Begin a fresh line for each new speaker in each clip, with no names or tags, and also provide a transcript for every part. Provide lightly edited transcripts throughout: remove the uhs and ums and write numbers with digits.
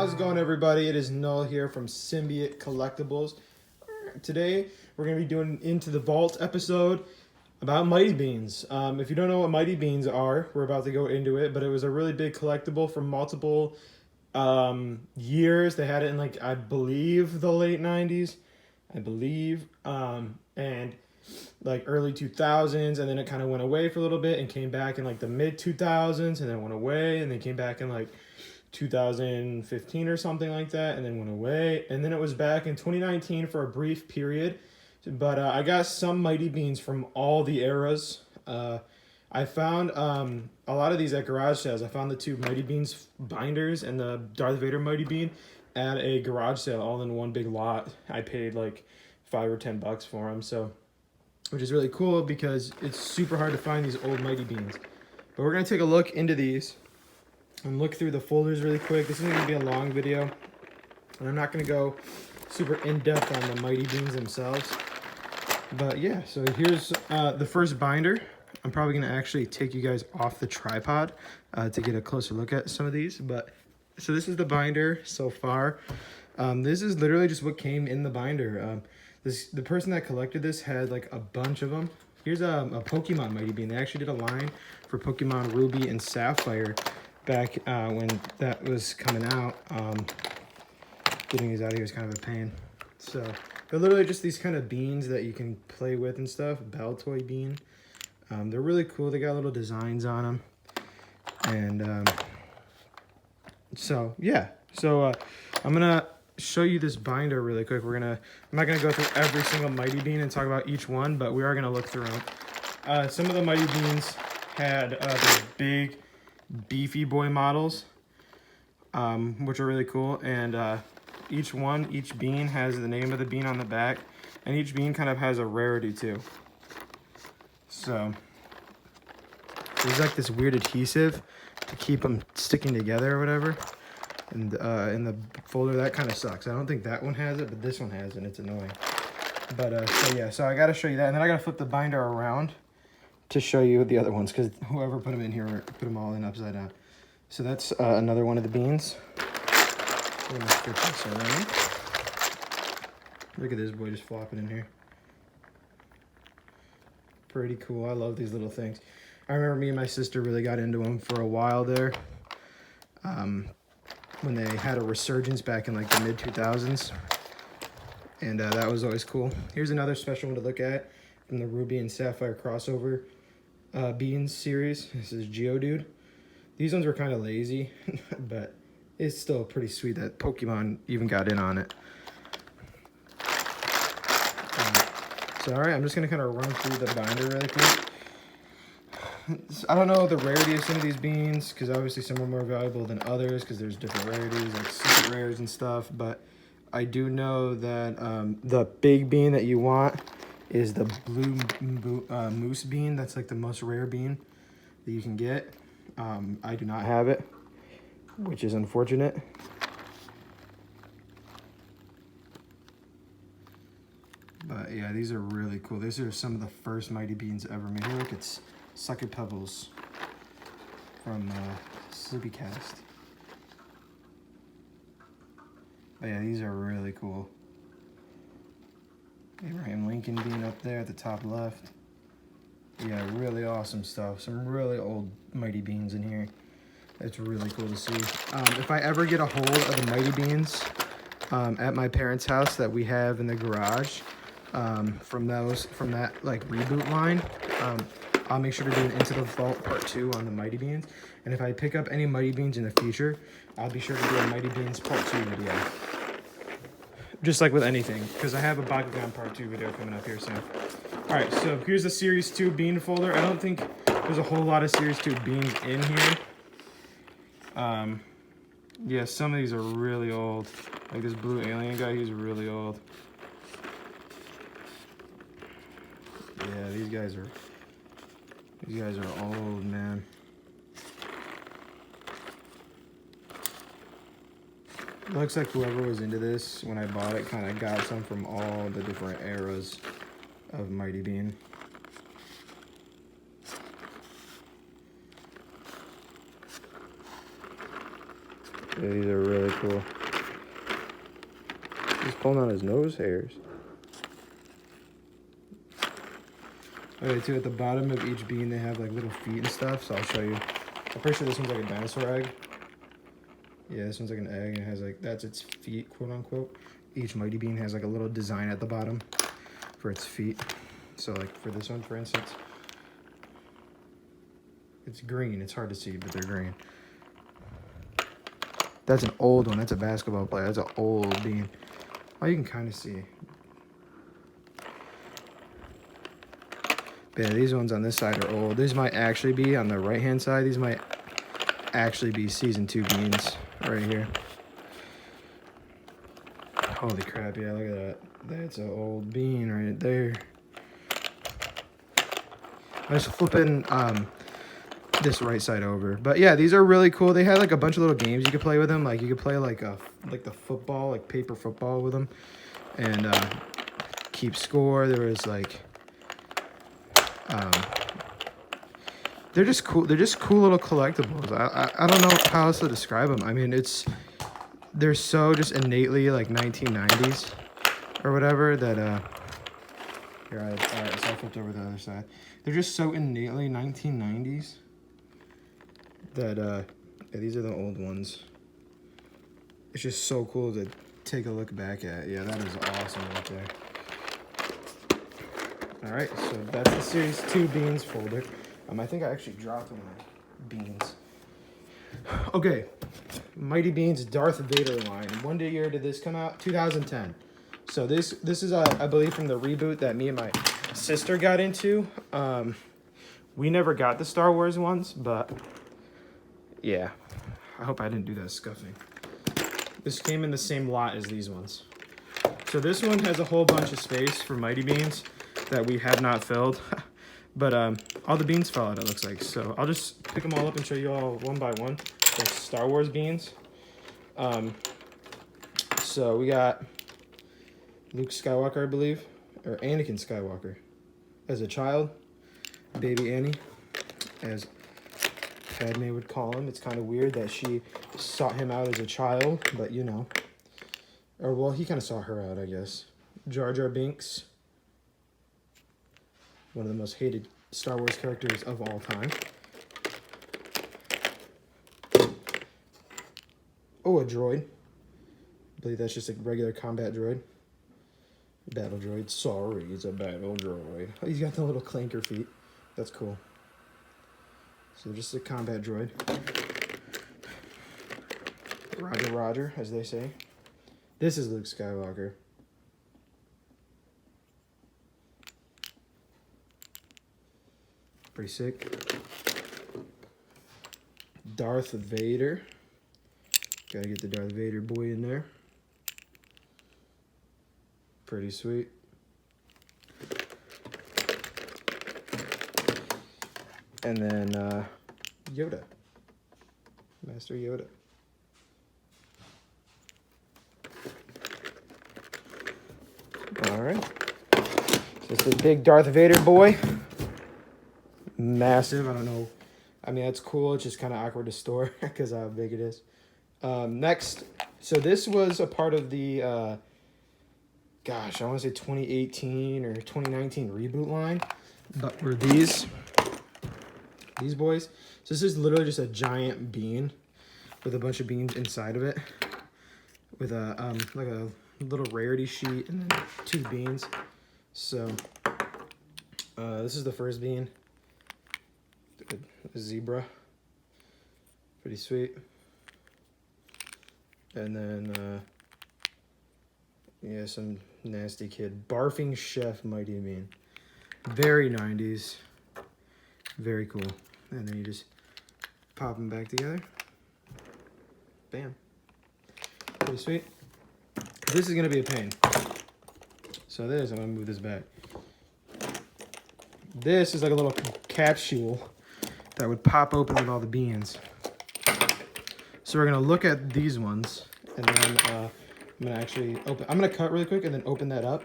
How's it going, everybody? It is Knull here from Symbiote Collectibles. Today, we're going to be doing Into the Vault episode about Mighty Beanz. If you don't know what Mighty Beanz are, we're about to go into it, but it was a really big collectible from multiple years. They had it in, like, I believe the late 90s. And like early 2000s, and then it kind of went away for a little bit and came back in like the mid 2000s, and then it went away, and then came back in like 2015 or something like that, and then went away, and then it was back in 2019 for a brief period. But I got some Mighty Beanz from all the eras. I found a lot of these at garage sales. I found the two Mighty Beanz binders and the Darth Vader Mighty Bean at a garage sale, all in one big lot. I paid like $5 or $10 for them, so, which is really cool because it's super hard to find these old Mighty Beanz. But we're gonna take a look into these and look through the folders really quick. This isn't gonna be a long video, and I'm not gonna go super in-depth on the Mighty Beanz themselves. But yeah, so here's the first binder. I'm probably gonna actually take you guys off the tripod to get a closer look at some of these. But so this is the binder so far. This is literally just what came in the binder. The person that collected this had like a bunch of them. Here's a Pokemon Mighty Bean. They actually did a line for Pokemon Ruby and Sapphire back when that was coming out. Getting these out of here is kind of a pain. So they're literally just these kind of beans that you can play with and stuff. Bell toy bean. They're really cool. They got little designs on them. And so yeah. So I'm gonna show you this binder really quick. I'm not gonna go through every single Mighty Bean and talk about each one, but we are gonna look through them. Some of the Mighty Beanz had the big beefy boy models, which are really cool. And each bean has the name of the bean on the back, and each bean kind of has a rarity too. So there's like this weird adhesive to keep them sticking together or whatever. And in the folder, that kind of sucks. I don't think that one has it, but this one has it, and it's annoying. But so yeah, so I got to show you that, and then I got to flip the binder around to show you the other ones, because whoever put them in here put them all in upside down. So that's another one of the beans. I'm gonna flip this around. Look at this boy just flopping in here. Pretty cool. I love these little things. I remember me and my sister really got into them for a while there. When they had a resurgence back in like the mid 2000s, and that was always cool. Here's another special one to look at from the Ruby and Sapphire crossover Beanz series. This is Geodude. These ones were kind of lazy, but it's still pretty sweet that Pokemon even got in on it. So all right, I'm just gonna kind of run through the binder really quick. I don't know the rarity of some of these beans, because obviously some are more valuable than others because there's different rarities, like secret rares and stuff. But I do know that the big bean that you want is the blue moose bean. That's like the most rare bean that you can get. I do not have it, which is unfortunate. But yeah, these are really cool. These are some of the first Mighty Beanz ever made. Here, look, it's Sucker Pebbles from Sleepycast. But yeah, these are really cool. Abraham Lincoln bean up there at the top left. Yeah, really awesome stuff. Some really old Mighty Beanz in here. It's really cool to see. If I ever get a hold of the Mighty Beanz at my parents' house that we have in the garage, from that like reboot line, I'll make sure to do an Into the Vault Part 2 on the Mighty Beanz. And if I pick up any Mighty Beanz in the future, I'll be sure to do a Mighty Beanz Part 2 video. Just like with anything, because I have a Bakugan Part 2 video coming up here soon. Alright, so here's the Series 2 bean folder. I don't think there's a whole lot of Series 2 beans in here. Yeah, some of these are really old. Like this blue alien guy, he's really old. Yeah, these guys are old, man. Looks like whoever was into this when I bought it kind of got some from all the different eras of Mighty Bean. Yeah, these are really cool. He's pulling out his nose hairs. Okay, too, at the bottom of each bean, they have like little feet and stuff, so I'll show you. I'm pretty sure this one's like a dinosaur egg. Yeah, this one's like an egg, and it has like, that's its feet, quote unquote. Each mighty bean has like a little design at the bottom for its feet. So like for this one, for instance, it's green. It's hard to see, but they're green. That's an old one. That's a basketball player. That's an old bean. Oh, you can kind of see. But yeah, these ones on this side are old. These might actually be on the right-hand side. These might actually be season 2 beans right here. Holy crap, yeah, look at that. That's an old bean right there. I was flipping this right side over. But yeah, these are really cool. They had like a bunch of little games you could play with them. Like you could play like the football, like paper football with them. And keep score. There was like they're just cool. They're just cool little collectibles. I don't know how else to describe them. I mean, they're so just innately like 1990s or whatever that here all right, so I flipped over the other side. They're just so innately 1990s that yeah, these are the old ones. It's just so cool to take a look back at. Yeah, that is awesome right there. All right, so that's the Series 2 Beans folder. I think I actually dropped one of my beans. Okay, Mighty Beanz Darth Vader line. When year did this come out? 2010. So this is I believe from the reboot that me and my sister got into. We never got the Star Wars ones, but yeah. I hope I didn't do that scuffing. This came in the same lot as these ones. So this one has a whole bunch of space for Mighty Beanz that we have not filled. But all the beans fell out, it looks like. So I'll just pick them all up and show you all one by one. The Star Wars beans. So we got Luke Skywalker, I believe. Or Anakin Skywalker. As a child. Baby Annie. As Padme would call him. It's kind of weird that she sought him out as a child. But, you know. Or, well, he kind of sought her out, I guess. Jar Jar Binks. One of the most hated Star Wars characters of all time. Oh, a droid. I believe that's just a regular combat droid. Battle droid. Sorry, it's a battle droid. Oh, he's got the little clanker feet. That's cool. So just a combat droid. Roger, Roger, as they say. This is Luke Skywalker. Pretty sick. Darth Vader. Gotta get the Darth Vader boy in there. Pretty sweet. And then Yoda. Master Yoda. Alright. So it's the big Darth Vader boy. Massive. I don't know. I mean, that's cool. It's just kind of awkward to store because of how big it is. Next. So this was a part of the, gosh, I want to say 2018 or 2019 reboot line. But were these boys. So this is literally just a giant bean with a bunch of beans inside of it. With a, like a little rarity sheet and then 2 beans. So, this is the first bean. A zebra. Pretty sweet. And then, yeah, some nasty kid. Barfing Chef Mighty Bean. Very 90s. Very cool. And then you just pop them back together. Bam. Pretty sweet. This is going to be a pain. So I'm going to move this back. This is like a little capsule that would pop open with all the beans. So we're going to look at these ones. And then I'm going to actually open. I'm going to cut really quick and then open that up.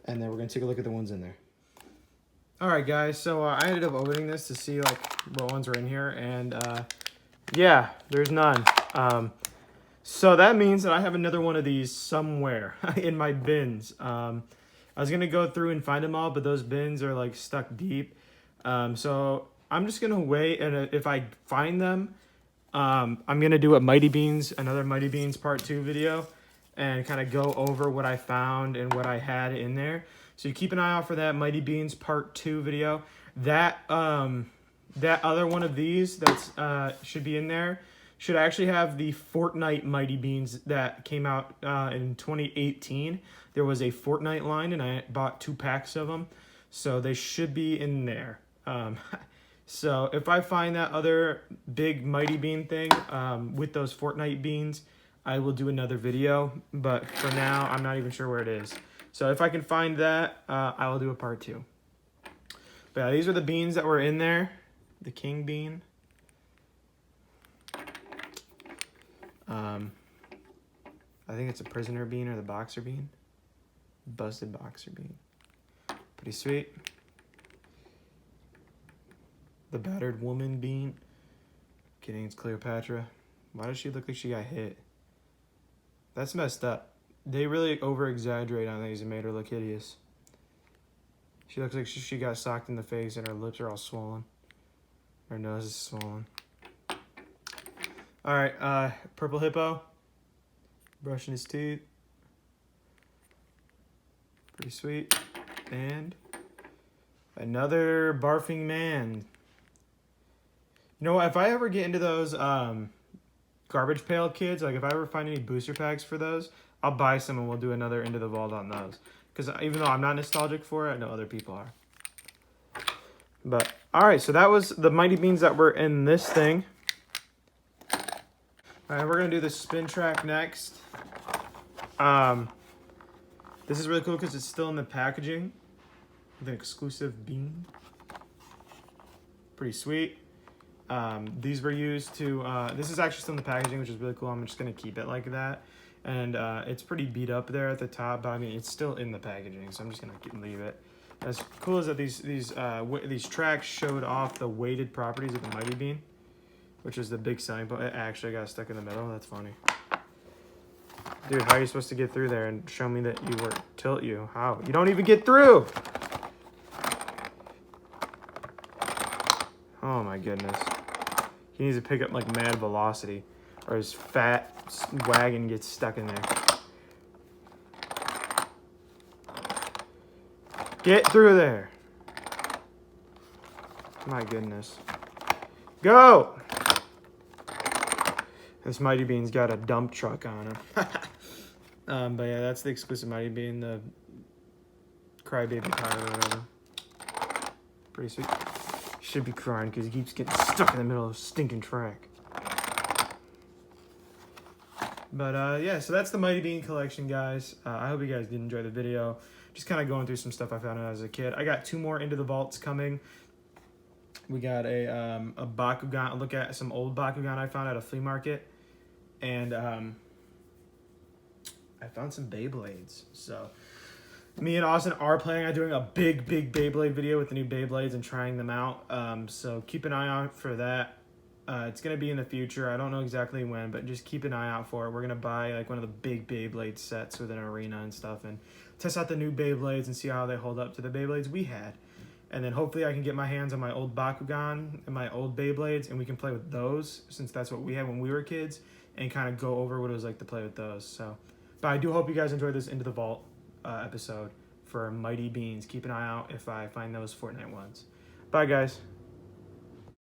And then we're going to take a look at the ones in there. Alright guys, so I ended up opening this to see like what ones were in here. And yeah, there's none. So that means that I have another one of these somewhere in my bins. I was going to go through and find them all, but those bins are like stuck deep. So I'm just going to wait, and if I find them, I'm going to do another Mighty Beanz part 2 video, and kind of go over what I found and what I had in there. So you keep an eye out for that Mighty Beanz part 2 video. That other one of these that's should be in there should actually have the Fortnite Mighty Beanz that came out in 2018. There was a Fortnite line, and I bought 2 packs of them, so they should be in there. So if I find that other big Mighty Bean thing with those Fortnite beans, I will do another video, but for now, I'm not even sure where it is. So if I can find that, I will do a part 2. But yeah, these are the beans that were in there. The king bean. I think it's a prisoner bean or the boxer bean. Busted boxer bean. Pretty sweet. The battered woman bean. Kidding, it's Cleopatra. Why does she look like she got hit? That's messed up. They really over-exaggerate on these and made her look hideous. She looks like she got socked in the face and her lips are all swollen. Her nose is swollen. Alright, purple hippo. Brushing his teeth. Pretty sweet. And another barfing man. You know what? If I ever get into those garbage pail kids, like if I ever find any booster packs for those, I'll buy some and we'll do another Into the Vault on those. Because even though I'm not nostalgic for it, I know other people are. But, alright, so that was the Mighty Beans that were in this thing. Alright, we're going to do the spin track next. This is really cool because it's still in the packaging. With an exclusive bean. Pretty sweet. These were used to, this is actually still in the packaging, which is really cool. I'm just going to keep it like that. And it's pretty beat up there at the top, but I mean, it's still in the packaging, so I'm just going to leave it. As cool as that these tracks showed off the weighted properties of the Mighty Bean, which is the big selling point. It actually got stuck in the middle. That's funny. Dude, how are you supposed to get through there and show me that you were tilt you? How? You don't even get through! Oh my goodness. He needs to pick up like mad velocity, or his fat wagon gets stuck in there. Get through there. My goodness. Go! This Mighty Bean's got a dump truck on him. But yeah, that's the exclusive Mighty Bean, the Crybaby Power or whatever. Pretty sweet. Should be crying because he keeps getting stuck in the middle of a stinking track. But yeah, so that's the Mighty Bean collection, guys. I hope you guys did enjoy the video. Just kind of going through some stuff I found as a kid. I got 2 more Into the Vaults coming. We got a Bakugan, a look at some old Bakugan I found at a flea market. And I found some Beyblades. So me and Austin are planning on doing a big Beyblade video with the new Beyblades and trying them out. So keep an eye out for that. It's going to be in the future. I don't know exactly when, but just keep an eye out for it. We're going to buy like one of the big Beyblade sets with an arena and stuff and test out the new Beyblades and see how they hold up to the Beyblades we had. And then hopefully I can get my hands on my old Bakugan and my old Beyblades and we can play with those since that's what we had when we were kids and kind of go over what it was like to play with those. So, but I do hope you guys enjoyed this Into the Vault episode for Mighty Beanz. Keep an eye out if I find those Fortnite ones. Bye, guys.